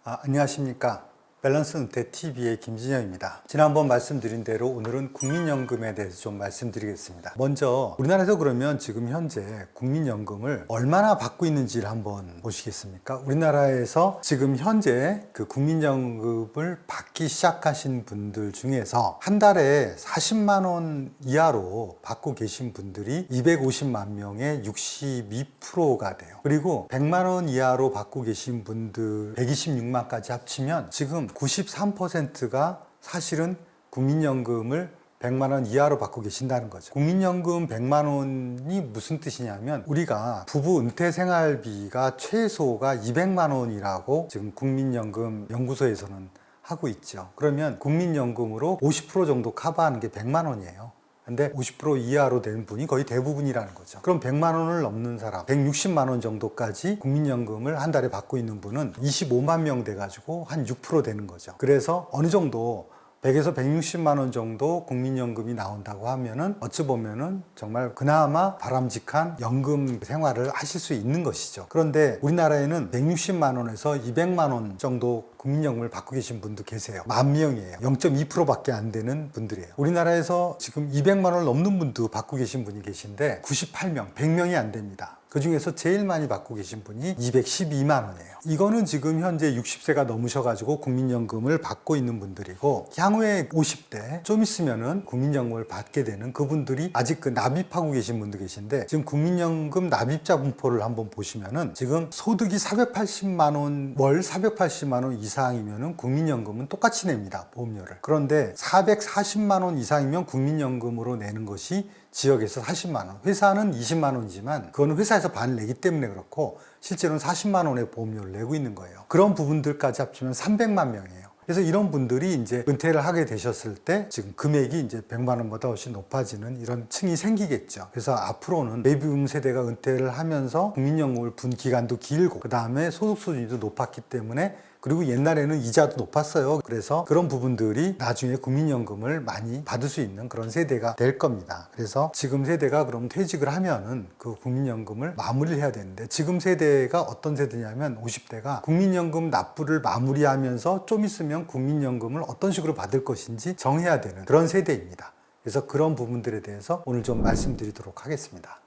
안녕하십니까. 밸런스 은퇴 TV의 김진영입니다. 지난번 말씀드린 대로 오늘은 국민연금에 대해서 좀 말씀드리겠습니다. 먼저 우리나라에서 그러면 지금 현재 국민연금을 얼마나 받고 있는지를 한번 보시겠습니까? 우리나라에서 지금 현재 그 국민연금을 받기 시작하신 분들 중에서 한 달에 40만 원 이하로 받고 계신 분들이 250만 명의 62%가 돼요. 그리고 100만 원 이하로 받고 계신 분들 126만까지 합치면 지금 93%가 사실은 국민연금을 100만 원 이하로 받고 계신다는 거죠. 국민연금 100만 원이 무슨 뜻이냐면 우리가 부부 은퇴 생활비가 최소가 200만 원이라고 지금 국민연금 연구소에서는 하고 있죠. 그러면 국민연금으로 50% 정도 커버하는 게 100만 원이에요. 근데 50% 이하로 된 분이 거의 대부분이라는 거죠. 그럼 100만 원을 넘는 사람, 160만 원 정도까지 국민연금을 한 달에 받고 있는 분은 25만 명 돼가지고 한 6% 되는 거죠. 그래서 어느 정도 100에서 160만 원 정도 국민연금이 나온다고 하면은 어찌 보면은 정말 그나마 바람직한 연금 생활을 하실 수 있는 것이죠. 그런데 우리나라에는 160만 원에서 200만 원 정도 국민연금을 받고 계신 분도 계세요. 10,000명이에요. 0.2%밖에 안 되는 분들이에요. 우리나라에서 지금 200만 원을 넘는 분도 받고 계신 분이 계신데 98명, 100명이 안 됩니다. 그 중에서 제일 많이 받고 계신 분이 212만 원이에요. 이거는 지금 현재 60세가 넘으셔가지고 국민연금을 받고 있는 분들이고, 향후에 50대 좀 있으면은 국민연금을 받게 되는 그분들이 아직 그 납입하고 계신 분도 계신데, 지금 국민연금 납입자 분포를 한번 보시면은 지금 소득이 480만 원, 월 480만 원 이상이면은 국민연금은 똑같이 냅니다, 보험료를. 그런데 440만 원 이상이면 국민연금으로 내는 것이 지역에서 40만 원, 회사는 20만 원이지만 그건 회사에서 반을 내기 때문에 그렇고 실제로는 40만 원의 보험료를 내고 있는 거예요. 그런 부분들까지 합치면 300만 명이에요. 그래서 이런 분들이 이제 은퇴를 하게 되셨을 때 지금 금액이 이제 100만 원보다 훨씬 높아지는 이런 층이 생기겠죠. 그래서 앞으로는 베이비붐 세대가 은퇴를 하면서 국민연금을 분 기간도 길고 그 다음에 소득 수준도 높았기 때문에, 그리고 옛날에는 이자도 높았어요. 그래서 그런 부분들이 나중에 국민연금을 많이 받을 수 있는 그런 세대가 될 겁니다. 그래서 지금 세대가 그럼 퇴직을 하면은 그 국민연금을 마무리를 해야 되는데, 지금 세대가 어떤 세대냐면 50대가 국민연금 납부를 마무리하면서 좀 있으면 국민연금을 어떤 식으로 받을 것인지 정해야 되는 그런 세대입니다. 그래서 그런 부분들에 대해서 오늘 좀 말씀드리도록 하겠습니다.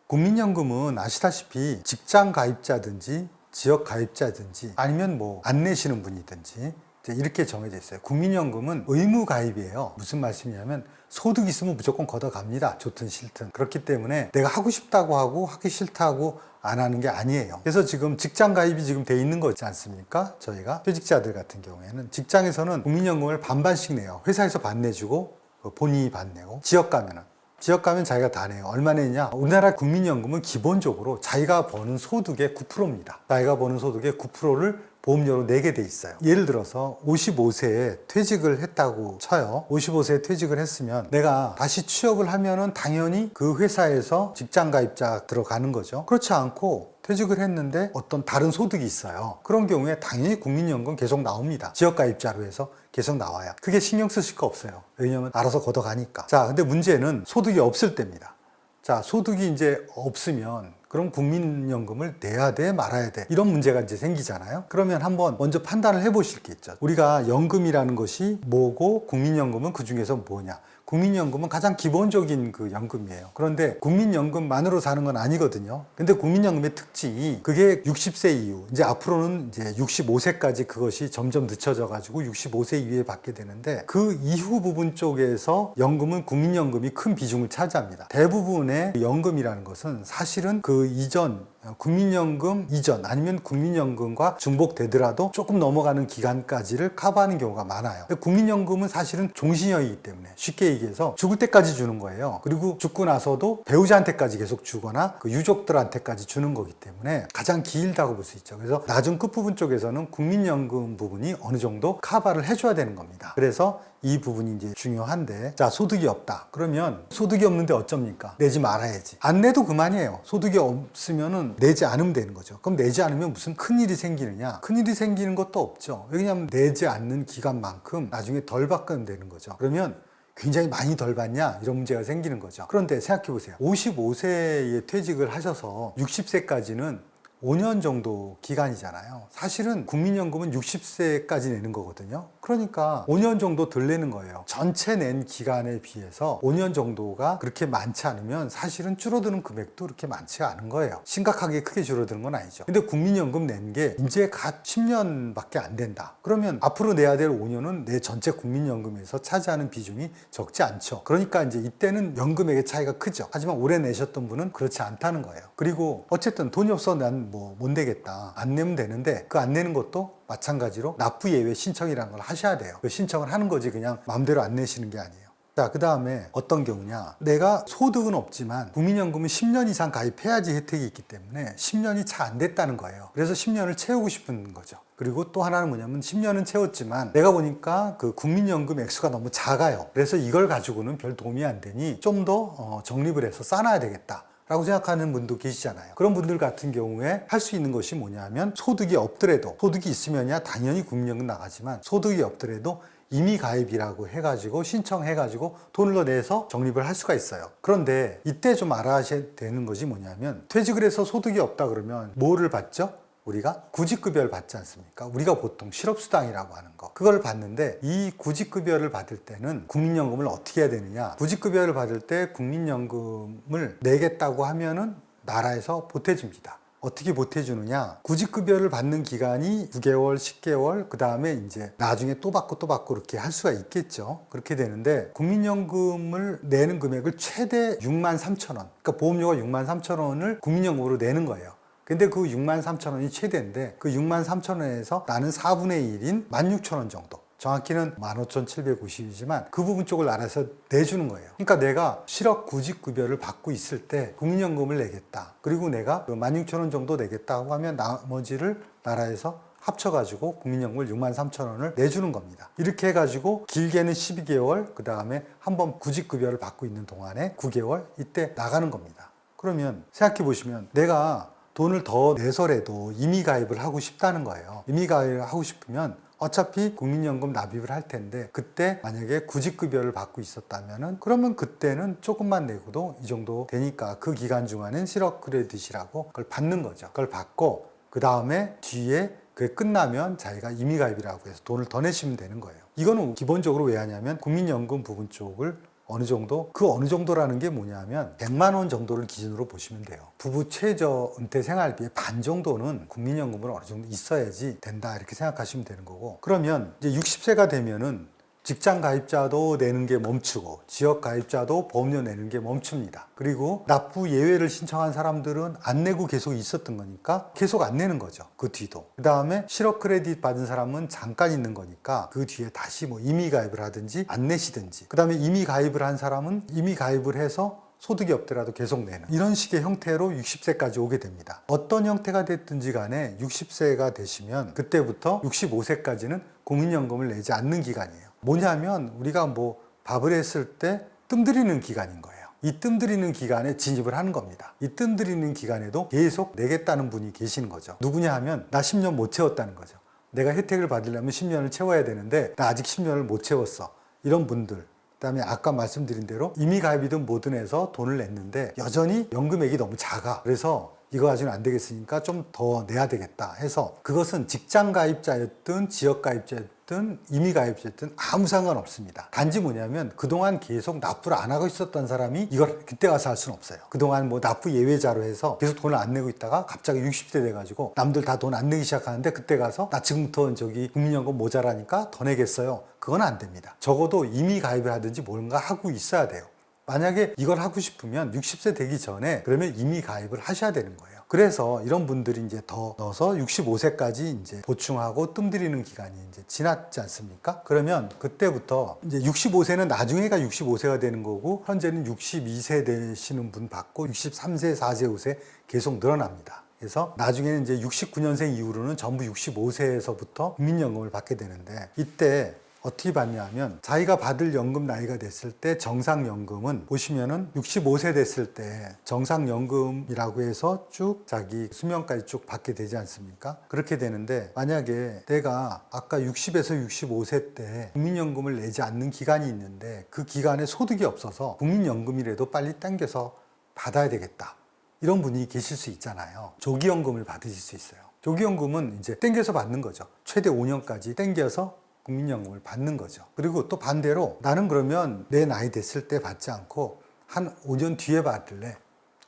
국민연금은 아시다시피 직장 가입자든지 지역 가입자든지 아니면 뭐 안 내시는 분이든지 이렇게 정해져 있어요. 국민연금은 의무 가입이에요. 무슨 말씀이냐면 소득 있으면 무조건 걷어갑니다. 좋든 싫든. 그렇기 때문에 내가 하고 싶다고 하고 하기 싫다고 안 하는 게 아니에요. 그래서 지금 직장 가입이 지금 돼 있는 거지 않습니까? 저희가 퇴직자들 같은 경우에는 직장에서는 국민연금을 반반씩 내요. 회사에서 반 내주고 본인이 반 내고, 지역 가면 자기가 다 내요. 얼마 내냐? 우리나라 국민연금은 기본적으로 자기가 버는 소득의 9%입니다. 자기가 버는 소득의 9%를 보험료로 내게 돼 있어요. 예를 들어서 55세에 퇴직을 했다고 쳐요. 55세에 퇴직을 했으면 내가 다시 취업을 하면은 당연히 그 회사에서 직장 가입자 들어가는 거죠. 그렇지 않고 퇴직을 했는데 어떤 다른 소득이 있어요. 그런 경우에 당연히 국민연금 계속 나옵니다. 지역가입자로 해서 계속 나와요. 그게 신경 쓰실 거 없어요. 왜냐면 알아서 걷어가니까. 자, 근데 문제는 소득이 없을 때입니다. 자, 소득이 이제 없으면 그럼 국민연금을 내야 돼 말아야 돼, 이런 문제가 이제 생기잖아요. 그러면 한번 먼저 판단을 해 보실 게 있죠. 우리가 연금이라는 것이 뭐고 국민연금은 그 중에서 뭐냐. 국민연금은 가장 기본적인 그 연금이에요. 그런데 국민연금만으로 사는 건 아니거든요. 근데 국민연금의 특징이 그게 60세 이후, 이제 앞으로는 이제 65세까지 그것이 점점 늦춰져 가지고 65세 이후에 받게 되는데, 그 이후 부분 쪽에서 연금은 국민연금이 큰 비중을 차지합니다. 대부분의 연금이라는 것은 사실은 그 이전, 국민연금 이전 아니면 국민연금과 중복되더라도 조금 넘어가는 기간까지를 커버하는 경우가 많아요. 국민연금은 사실은 종신형이기 때문에 쉽게 얘기해서 죽을 때까지 주는 거예요. 그리고 죽고 나서도 배우자한테까지 계속 주거나 그 유족들한테까지 주는 거기 때문에 가장 길다고 볼 수 있죠. 그래서 나중 끝부분 쪽에서는 국민연금 부분이 어느 정도 커버를 해줘야 되는 겁니다. 그래서 이 부분이 이제 중요한데, 자, 소득이 없다. 그러면 소득이 없는데 어쩝니까? 내지 말아야지. 안 내도 그만이에요. 소득이 없으면은 내지 않으면 되는 거죠. 그럼 내지 않으면 무슨 큰일이 생기느냐? 큰일이 생기는 것도 없죠. 왜냐하면 내지 않는 기간만큼 나중에 덜 받게 되는 거죠. 그러면 굉장히 많이 덜 받냐? 이런 문제가 생기는 거죠. 그런데 생각해 보세요. 55세에 퇴직을 하셔서 60세까지는 5년 정도 기간이잖아요. 사실은 국민연금은 60세까지 내는 거거든요. 그러니까 5년 정도 덜 내는 거예요. 전체 낸 기간에 비해서 5년 정도가 그렇게 많지 않으면 사실은 줄어드는 금액도 그렇게 많지 않은 거예요. 심각하게 크게 줄어드는 건 아니죠. 근데 국민연금 낸 게 이제 갓 10년밖에 안 된다. 그러면 앞으로 내야 될 5년은 내 전체 국민연금에서 차지하는 비중이 적지 않죠. 그러니까 이제 이때는 연금액의 차이가 크죠. 하지만 올해 내셨던 분은 그렇지 않다는 거예요. 그리고 어쨌든 돈이 없어 난 뭐 못 내겠다. 안 내면 되는데 그 안 내는 것도 마찬가지로 납부 예외 신청이라는 걸 하셔야 돼요. 그 신청을 하는 거지 그냥 마음대로 안 내시는 게 아니에요. 자, 그 다음에 어떤 경우냐. 내가 소득은 없지만 국민연금은 10년 이상 가입해야지 혜택이 있기 때문에 10년이 차 안 됐다는 거예요. 그래서 10년을 채우고 싶은 거죠. 그리고 또 하나는 뭐냐면 10년은 채웠지만 내가 보니까 그 국민연금 액수가 너무 작아요. 그래서 이걸 가지고는 별 도움이 안 되니 좀 더 적립을 해서 쌓아야 되겠다 라고 생각하는 분도 계시잖아요. 그런 분들 같은 경우에 할 수 있는 것이 뭐냐면 소득이 없더라도, 소득이 있으면야 당연히 국민연금 나가지만 소득이 없더라도 이미 가입이라고 해가지고 신청해가지고 돈을 더 내서 적립을 할 수가 있어요. 그런데 이때 좀 알아야 되는 것이 뭐냐면 퇴직을 해서 소득이 없다 그러면 뭐를 받죠? 우리가 구직급여를 받지 않습니까? 우리가 보통 실업수당이라고 하는 거 그걸 받는데 이 구직급여를 받을 때는 국민연금을 어떻게 해야 되느냐. 구직급여를 받을 때 국민연금을 내겠다고 하면은 나라에서 보태줍니다. 어떻게 보태주느냐. 구직급여를 받는 기간이 9개월, 10개월, 그 다음에 이제 나중에 또 받고 이렇게 할 수가 있겠죠. 그렇게 되는데 국민연금을 내는 금액을 최대 63,000원, 그러니까 보험료가 63,000원을 국민연금으로 내는 거예요. 근데 그 63,000원이 최대인데 그 63,000원에서 나는 4분의 1인 16,000원 정도, 정확히는 15,750이지만 그 부분 쪽을 알아서 내주는 거예요. 그러니까 내가 실업 구직급여를 받고 있을 때 국민연금을 내겠다. 그리고 내가 16,000원 정도 내겠다고 하면 나머지를 나라에서 합쳐가지고 국민연금을 63,000원을 내주는 겁니다. 이렇게 해가지고 길게는 12개월, 그 다음에 한번 구직급여를 받고 있는 동안에 9개월, 이때 나가는 겁니다. 그러면 생각해 보시면 내가 돈을 더 내서라도 임의 가입을 하고 싶다는 거예요. 임의 가입을 하고 싶으면 어차피 국민연금 납입을 할 텐데 그때 만약에 구직급여를 받고 있었다면은 그러면 그때는 조금만 내고도 이 정도 되니까 그 기간 중에는 실업 크레딧이라고 그걸 받는 거죠. 그걸 받고 그 다음에 뒤에 그게 끝나면 자기가 임의 가입이라고 해서 돈을 더 내시면 되는 거예요. 이거는 기본적으로 왜 하냐면 국민연금 부분 쪽을 어느 정도, 그 어느 정도라는 게 뭐냐면 100만 원 정도를 기준으로 보시면 돼요. 부부 최저 은퇴 생활비의 반 정도는 국민연금을 어느 정도 있어야지 된다 이렇게 생각하시면 되는 거고, 그러면 이제 60세가 되면은 직장 가입자도 내는 게 멈추고 지역 가입자도 보험료 내는 게 멈춥니다. 그리고 납부 예외를 신청한 사람들은 안 내고 계속 있었던 거니까 계속 안 내는 거죠. 그 뒤도. 그 다음에 실업 크레딧 받은 사람은 잠깐 있는 거니까 그 뒤에 다시 뭐 임의 가입을 하든지 안 내시든지, 그 다음에 임의 가입을 한 사람은 임의 가입을 해서 소득이 없더라도 계속 내는 이런 식의 형태로 60세까지 오게 됩니다. 어떤 형태가 됐든지 간에 60세가 되시면 그때부터 65세까지는 국민연금을 내지 않는 기간이에요. 뭐냐면 우리가 뭐 밥을 했을 때 뜸들이는 기간인 거예요. 이 뜸들이는 기간에 진입을 하는 겁니다. 이 뜸들이는 기간에도 계속 내겠다는 분이 계시는 거죠. 누구냐 하면 나 10년 못 채웠다는 거죠. 내가 혜택을 받으려면 10년을 채워야 되는데 나 아직 10년을 못 채웠어. 이런 분들. 그다음에 아까 말씀드린 대로 임의 가입이든 뭐든 해서 돈을 냈는데 여전히 연금액이 너무 작아. 그래서 이거 가지고는 안 되겠으니까 좀 더 내야 되겠다 해서, 그것은 직장 가입자였든 지역 가입자였든 임의 가입자였든 아무 상관없습니다. 단지 뭐냐면 그동안 계속 납부를 안 하고 있었던 사람이 이걸 그때 가서 할 수는 없어요. 그동안 뭐 납부 예외자로 해서 계속 돈을 안 내고 있다가 갑자기 60대 돼가지고 남들 다 돈 안 내기 시작하는데 그때 가서 나 지금부터 저기 국민연금 모자라니까 더 내겠어요. 그건 안 됩니다. 적어도 임의 가입을 하든지 뭔가 하고 있어야 돼요. 만약에 이걸 하고 싶으면 60세 되기 전에 그러면 임의 가입을 하셔야 되는 거예요. 그래서 이런 분들이 이제 더 넣어서 65세까지 이제 보충하고 뜸들이는 기간이 이제 지났지 않습니까? 그러면 그때부터 이제 65세는 나중에가 65세가 되는 거고, 현재는 62세 되시는 분 받고 63세, 4세, 5세 계속 늘어납니다. 그래서 나중에는 이제 69년생 이후로는 전부 65세에서부터 국민연금을 받게 되는데, 이때 어떻게 받냐 하면 자기가 받을 연금 나이가 됐을 때 정상연금은 보시면은 65세 됐을 때 정상연금이라고 해서 쭉 자기 수명까지 쭉 받게 되지 않습니까? 그렇게 되는데 만약에 내가 아까 60에서 65세 때 국민연금을 내지 않는 기간이 있는데 그 기간에 소득이 없어서 국민연금이라도 빨리 당겨서 받아야 되겠다. 이런 분이 계실 수 있잖아요. 조기연금을 받으실 수 있어요. 조기연금은 이제 땡겨서 받는 거죠. 최대 5년까지 땡겨서 국민연금을 받는 거죠. 그리고 또 반대로 나는 그러면 내 나이 됐을 때 받지 않고 한 5년 뒤에 받을래.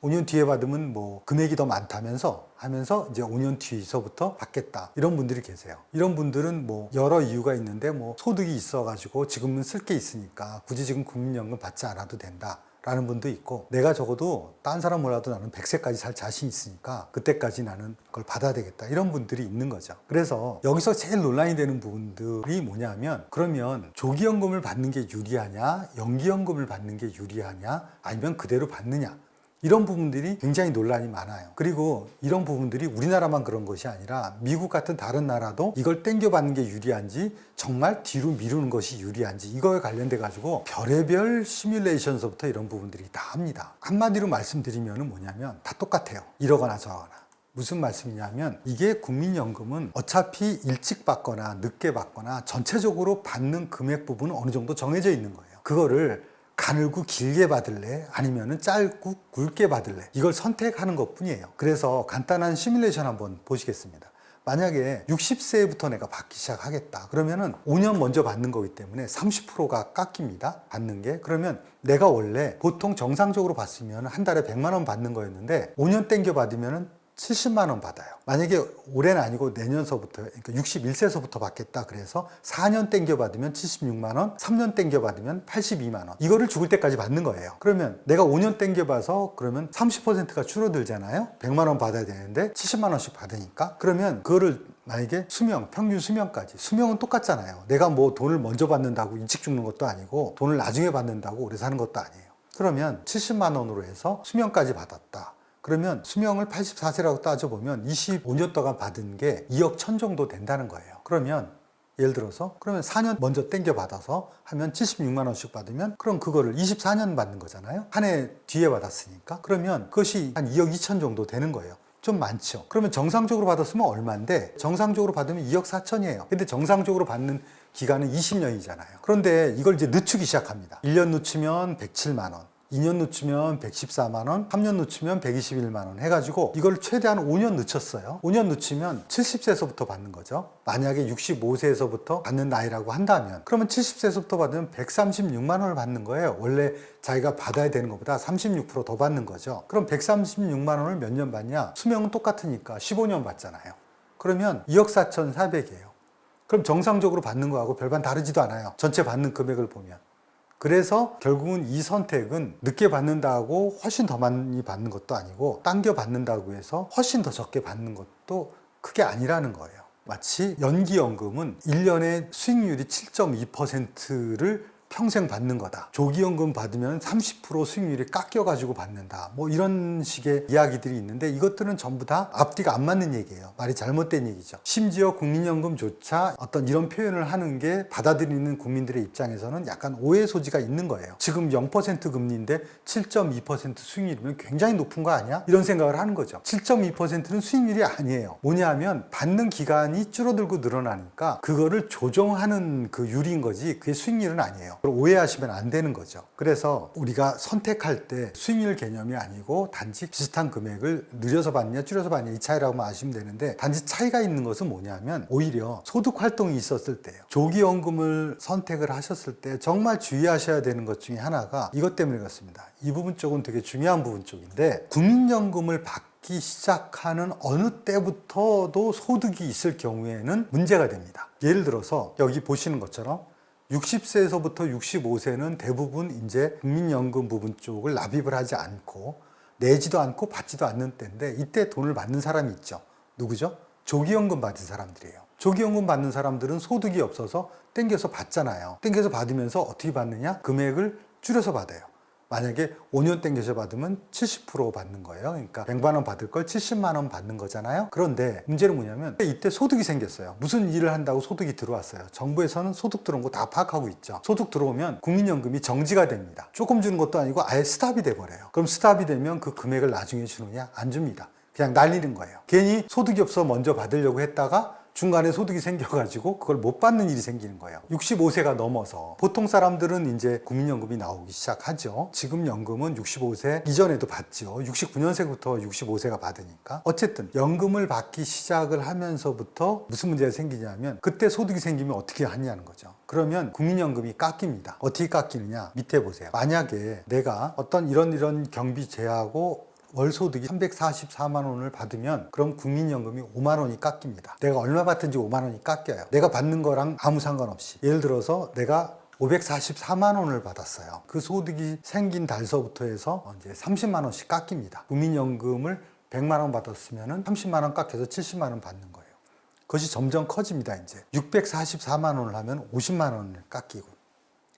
5년 뒤에 받으면 뭐 금액이 더 많다면서 하면서 이제 5년 뒤서부터 받겠다. 이런 분들이 계세요. 이런 분들은 뭐 여러 이유가 있는데 뭐 소득이 있어가지고 지금은 쓸 게 있으니까 굳이 지금 국민연금 받지 않아도 된다. 라는 분도 있고, 내가 적어도 딴 사람 몰라도 나는 100세까지 살 자신 있으니까 그때까지 나는 그걸 받아야 되겠다, 이런 분들이 있는 거죠. 그래서 여기서 제일 논란이 되는 부분들이 뭐냐면, 그러면 조기연금을 받는 게 유리하냐, 연기연금을 받는 게 유리하냐, 아니면 그대로 받느냐, 이런 부분들이 굉장히 논란이 많아요. 그리고 이런 부분들이 우리나라만 그런 것이 아니라 미국 같은 다른 나라도 이걸 땡겨받는 게 유리한지, 정말 뒤로 미루는 것이 유리한지, 이거에 관련돼 가지고 별의별 시뮬레이션서부터 이런 부분들이 다 합니다. 한마디로 말씀드리면 뭐냐면 다 똑같아요. 이러거나 저러거나. 무슨 말씀이냐면, 이게 국민연금은 어차피 일찍 받거나 늦게 받거나 전체적으로 받는 금액 부분은 어느 정도 정해져 있는 거예요. 그거를 가늘고 길게 받을래, 아니면은 짧고 굵게 받을래, 이걸 선택하는 것 뿐이에요. 그래서 간단한 시뮬레이션 한번 보시겠습니다. 만약에 60세부터 내가 받기 시작하겠다, 그러면은 5년 먼저 받는 거기 때문에 30%가 깎입니다, 받는 게. 그러면 내가 원래 보통 정상적으로 받으면 한 달에 100만 원 받는 거였는데 5년 땡겨 받으면은 70만 원 받아요. 만약에 올해는 아니고 내년서부터, 그러니까 61세서부터 받겠다 그래서 4년 땡겨 받으면 76만 원, 3년 땡겨 받으면 82만 원, 이거를 죽을 때까지 받는 거예요. 그러면 내가 5년 땡겨 봐서 그러면 30%가 줄어들잖아요. 100만 원 받아야 되는데 70만 원씩 받으니까. 그러면 그거를 만약에 수명, 평균 수명까지, 수명은 똑같잖아요. 내가 뭐 돈을 먼저 받는다고 일찍 죽는 것도 아니고 돈을 나중에 받는다고 오래 사는 것도 아니에요. 그러면 70만 원으로 해서 수명까지 받았다. 그러면 수명을 84세라고 따져보면 25년 동안 받은 게 2억 1천 정도 된다는 거예요. 그러면 예를 들어서 그러면 4년 먼저 땡겨 받아서 하면 76만 원씩 받으면, 그럼 그거를 24년 받는 거잖아요. 한 해 뒤에 받았으니까. 그러면 그것이 한 2억 2천 정도 되는 거예요. 좀 많죠. 그러면 정상적으로 받았으면 얼마인데, 정상적으로 받으면 2억 4천이에요. 근데 정상적으로 받는 기간은 20년이잖아요. 그런데 이걸 이제 늦추기 시작합니다. 1년 늦추면 107만 원. 2년 늦추면 114만 원, 3년 늦추면 121만 원 해가지고 이걸 최대한 5년 늦췄어요. 5년 늦추면 70세에서부터 받는 거죠. 만약에 65세에서부터 받는 나이라고 한다면, 그러면 70세에서부터 받으면 136만 원을 받는 거예요. 원래 자기가 받아야 되는 것보다 36% 더 받는 거죠. 그럼 136만 원을 몇 년 받냐? 수명은 똑같으니까 15년 받잖아요. 그러면 2억 4,400이에요. 그럼 정상적으로 받는 거하고 별반 다르지도 않아요. 전체 받는 금액을 보면. 그래서 결국은 이 선택은 늦게 받는다고 훨씬 더 많이 받는 것도 아니고, 당겨 받는다고 해서 훨씬 더 적게 받는 것도 크게 아니라는 거예요. 마치 연기연금은 1년에 수익률이 7.2%를 평생 받는 거다. 조기연금 받으면 30% 수익률이 깎여가지고 받는다. 뭐 이런 식의 이야기들이 있는데, 이것들은 전부 다 앞뒤가 안 맞는 얘기예요. 말이 잘못된 얘기죠. 심지어 국민연금조차 어떤 이런 표현을 하는 게 받아들이는 국민들의 입장에서는 약간 오해 소지가 있는 거예요. 지금 0% 금리인데 7.2% 수익률이면 굉장히 높은 거 아니야? 이런 생각을 하는 거죠. 7.2%는 수익률이 아니에요. 뭐냐면 받는 기간이 줄어들고 늘어나니까 그거를 조정하는 그 율인 거지, 그게 수익률은 아니에요. 오해하시면 안 되는 거죠. 그래서 우리가 선택할 때 수익률 개념이 아니고 단지 비슷한 금액을 늘려서 받냐 줄여서 받냐 이 차이라고만 아시면 되는데, 단지 차이가 있는 것은 뭐냐면 오히려 소득 활동이 있었을 때요. 조기연금을 선택을 하셨을 때 정말 주의하셔야 되는 것 중에 하나가 이것 때문에 그렇습니다. 이 부분 쪽은 되게 중요한 부분 쪽인데, 국민연금을 받기 시작하는 어느 때부터도 소득이 있을 경우에는 문제가 됩니다. 예를 들어서 여기 보시는 것처럼 60세에서부터 65세는 대부분 이제 국민연금 부분 쪽을 납입을 하지 않고 내지도 않고 받지도 않는 때인데, 이때 돈을 받는 사람이 있죠. 누구죠? 조기연금 받은 사람들이에요. 조기연금 받는 사람들은 소득이 없어서 땡겨서 받잖아요. 땡겨서 받으면서 어떻게 받느냐? 금액을 줄여서 받아요. 만약에 5년 땡겨서 받으면 70% 받는 거예요. 그러니까 100만 원 받을 걸 70만 원 받는 거잖아요. 그런데 문제는 뭐냐면 이때 소득이 생겼어요. 무슨 일을 한다고 소득이 들어왔어요. 정부에서는 소득 들어온 거 다 파악하고 있죠. 소득 들어오면 국민연금이 정지가 됩니다. 조금 주는 것도 아니고 아예 스탑이 돼버려요. 그럼 스탑이 되면 그 금액을 나중에 주느냐? 안 줍니다. 그냥 날리는 거예요. 괜히 소득이 없어 먼저 받으려고 했다가 중간에 소득이 생겨가지고 그걸 못 받는 일이 생기는 거예요. 65세가 넘어서 보통 사람들은 이제 국민연금이 나오기 시작하죠. 지금 연금은 65세 이전에도 받죠. 69년생부터 65세가 받으니까. 어쨌든 연금을 받기 시작을 하면서부터 무슨 문제가 생기냐면 그때 소득이 생기면 어떻게 하냐는 거죠. 그러면 국민연금이 깎입니다. 어떻게 깎이느냐? 밑에 보세요. 만약에 내가 어떤 이런 경비 제하고 월 소득이 344만 원을 받으면 그럼 국민연금이 5만 원이 깎입니다. 내가 얼마 받든지 5만 원이 깎여요. 내가 받는 거랑 아무 상관없이. 예를 들어서 내가 544만 원을 받았어요. 그 소득이 생긴 달서부터 해서 이제 30만 원씩 깎입니다. 국민연금을 100만 원 받았으면 30만 원 깎여서 70만 원 받는 거예요. 그것이 점점 커집니다. 이제 644만 원을 하면 50만 원을 깎이고,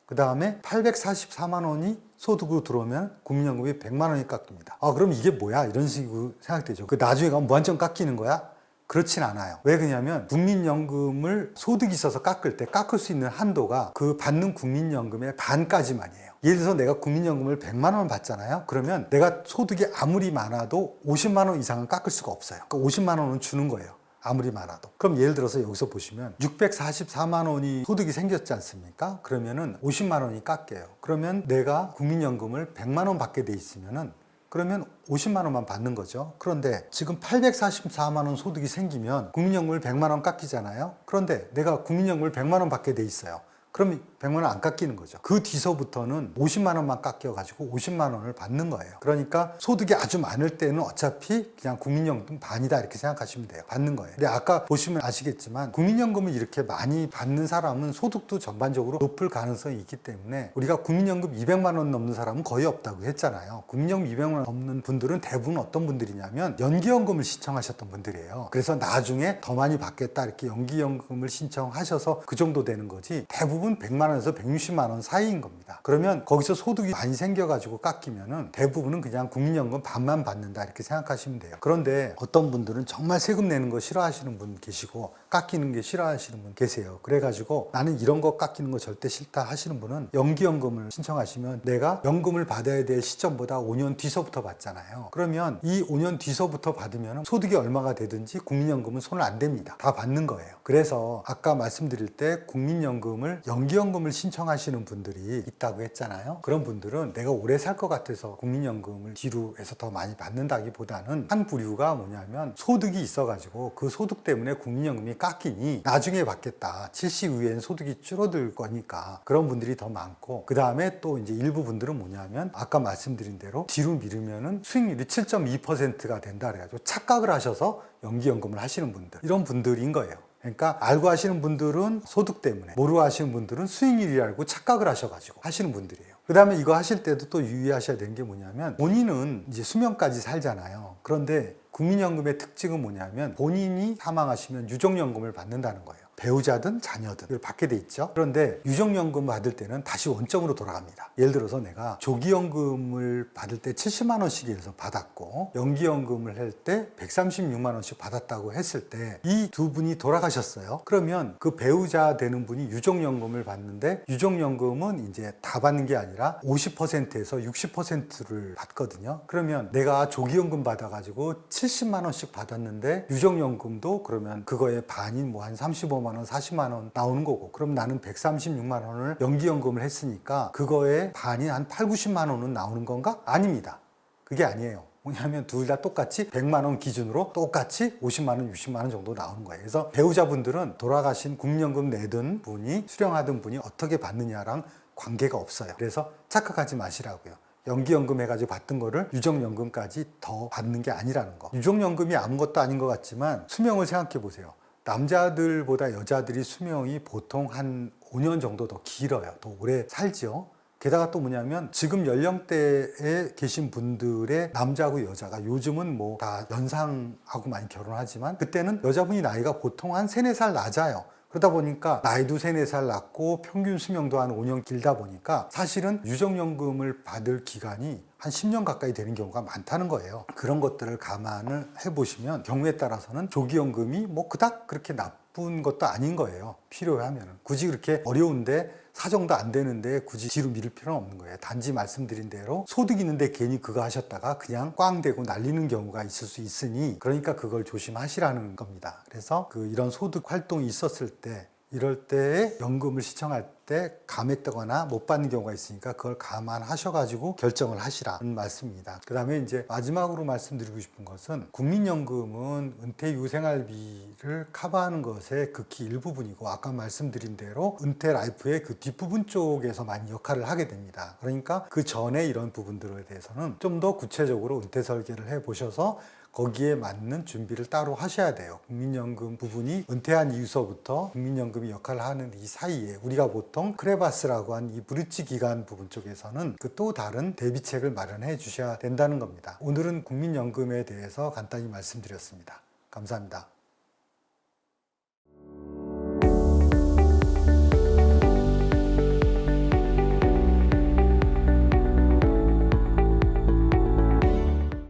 그 다음에 844만 원이 소득으로 들어오면 국민연금이 100만 원이 깎입니다. 그럼 이게 뭐야? 이런 식으로 생각되죠. 그 나중에 가면 무한정 깎이는 거야? 그렇진 않아요. 왜 그러냐면 국민연금을 소득이 있어서 깎을 때 깎을 수 있는 한도가 그 받는 국민연금의 반까지만이에요. 예를 들어서 내가 국민연금을 100만 원 받잖아요. 그러면 내가 소득이 아무리 많아도 50만 원 이상은 깎을 수가 없어요. 그러니까 50만 원은 주는 거예요. 아무리 많아도. 그럼 예를 들어서 여기서 보시면 644만 원이 소득이 생겼지 않습니까? 그러면은 50만 원이 깎여요. 그러면 내가 국민연금을 100만 원 받게 돼 있으면은 그러면 50만 원만 받는 거죠. 그런데 지금 844만 원 소득이 생기면 국민연금을 100만 원 깎이잖아요. 그런데 내가 국민연금을 100만 원 받게 돼 있어요. 그럼 100만 원 안 깎이는 거죠. 그 뒤서부터는 50만 원만 깎여가지고 50만 원을 받는 거예요. 그러니까 소득이 아주 많을 때는 어차피 그냥 국민연금 반이다 이렇게 생각하시면 돼요. 받는 거예요. 근데 아까 보시면 아시겠지만 국민연금을 이렇게 많이 받는 사람은 소득도 전반적으로 높을 가능성이 있기 때문에 우리가 국민연금 200만 원 넘는 사람은 거의 없다고 했잖아요. 국민연금 200만 원 넘는 분들은 대부분 어떤 분들이냐면 연기연금을 신청하셨던 분들이에요. 그래서 나중에 더 많이 받겠다 이렇게 연기연금을 신청하셔서 그 정도 되는 거지, 대부분 100만 원에서 160만 원 사이인 겁니다. 그러면 거기서 소득이 많이 생겨가지고 깎이면은 대부분은 그냥 국민연금 반만 받는다 이렇게 생각하시면 돼요. 그런데 어떤 분들은 정말 세금 내는 거 싫어하시는 분 계시고 깎이는 게 싫어하시는 분 계세요. 그래가지고 나는 이런 거 깎이는 거 절대 싫다 하시는 분은 연기연금을 신청하시면 내가 연금을 받아야 될 시점보다 5년 뒤서부터 받잖아요. 그러면 이 5년 뒤서부터 받으면 소득이 얼마가 되든지 국민연금은 손을 안 댑니다. 다 받는 거예요. 그래서 아까 말씀드릴 때 국민연금을 연기연금을 신청하시는 분들이 있다고 했잖아요. 그런 분들은 내가 오래 살 것 같아서 국민연금을 뒤로 해서 더 많이 받는다기보다는 한 부류가 뭐냐면 소득이 있어가지고 그 소득 때문에 국민연금이 깎이니 나중에 받겠다. 70 이후엔 소득이 줄어들 거니까 그런 분들이 더 많고, 그 다음에 또 이제 일부 분들은 뭐냐면 아까 말씀드린 대로 뒤로 미루면은 수익률이 7.2%가 된다 그래가지고 착각을 하셔서 연기연금을 하시는 분들, 이런 분들인 거예요. 그러니까 알고 하시는 분들은 소득 때문에, 모르고 하시는 분들은 수익률이라고 착각을 하셔가지고 하시는 분들이에요. 그 다음에 이거 하실 때도 또 유의하셔야 되는 게 뭐냐면 본인은 이제 수명까지 살잖아요. 그런데 국민연금의 특징은 뭐냐면 본인이 사망하시면 유족연금을 받는다는 거예요. 배우자든 자녀든 이걸 받게 돼 있죠. 그런데 유족연금 받을 때는 다시 원점으로 돌아갑니다. 예를 들어서 내가 조기연금을 받을 때 70만 원씩 해서 받았고 연기연금을 할 때 136만 원씩 받았다고 했을 때 이 두 분이 돌아가셨어요. 그러면 그 배우자 되는 분이 유족연금을 받는데 유족연금은 이제 다 받는 게 아니라 50%에서 60%를 받거든요. 그러면 내가 조기연금 받아가지고 70만 원씩 받았는데 유족연금도 그러면 그거의 반인 뭐 한 35만 원, 40만 원 나오는 거고, 그럼 나는 136만 원을 연기연금을 했으니까 그거의 반인 한 8, 90만 원은 나오는 건가? 아닙니다. 그게 아니에요. 뭐냐면 둘 다 똑같이 100만 원 기준으로 똑같이 50만 원, 60만 원 정도 나오는 거예요. 그래서 배우자분들은 돌아가신 국민연금 내던 분이 수령하던 분이 어떻게 받느냐랑 관계가 없어요. 그래서 착각하지 마시라고요. 연기연금 해가지고 받던 거를 유족연금까지 더 받는 게 아니라는 거. 유족연금이 아무것도 아닌 것 같지만 수명을 생각해 보세요. 남자들보다 여자들이 수명이 보통 한 5년 정도 더 길어요. 더 오래 살죠. 게다가 또 뭐냐면 지금 연령대에 계신 분들의 남자하고 여자가 요즘은 뭐 다 연상하고 많이 결혼하지만 그때는 여자분이 나이가 보통 한 3, 4살 낮아요. 그러다 보니까 나이도 3, 4살 낮고 평균 수명도 한 5년 길다 보니까 사실은 유족연금을 받을 기간이 한 10년 가까이 되는 경우가 많다는 거예요. 그런 것들을 감안을 해보시면 경우에 따라서는 조기연금이 뭐 그닥 그렇게 바쁜 것도 아닌 거예요. 필요하면. 굳이 그렇게 어려운데 사정도 안 되는데 굳이 뒤로 미룰 필요는 없는 거예요. 단지 말씀드린 대로 소득 있는데 괜히 그거 하셨다가 그냥 꽝 되고 날리는 경우가 있을 수 있으니, 그러니까 그걸 조심하시라는 겁니다. 그래서 이런 소득 활동이 있었을 때, 이럴 때에 연금을 시청할 때 감액되거나 못 받는 경우가 있으니까 그걸 감안하셔가지고 결정을 하시라는 말씀입니다. 그 다음에 이제 마지막으로 말씀드리고 싶은 것은, 국민연금은 은퇴 이후 생활비를 커버하는 것의 극히 일부분이고, 아까 말씀드린 대로 은퇴 라이프의 그 뒷부분 쪽에서 많이 역할을 하게 됩니다. 그러니까 그 전에 이런 부분들에 대해서는 좀 더 구체적으로 은퇴 설계를 해보셔서 거기에 맞는 준비를 따로 하셔야 돼요. 국민연금 부분이 은퇴한 이후서부터 국민연금이 역할을 하는 이 사이에 우리가 보통 크레바스라고 한 이 브릿지 기간 부분 쪽에서는 그 또 다른 대비책을 마련해 주셔야 된다는 겁니다. 오늘은 국민연금에 대해서 간단히 말씀드렸습니다. 감사합니다.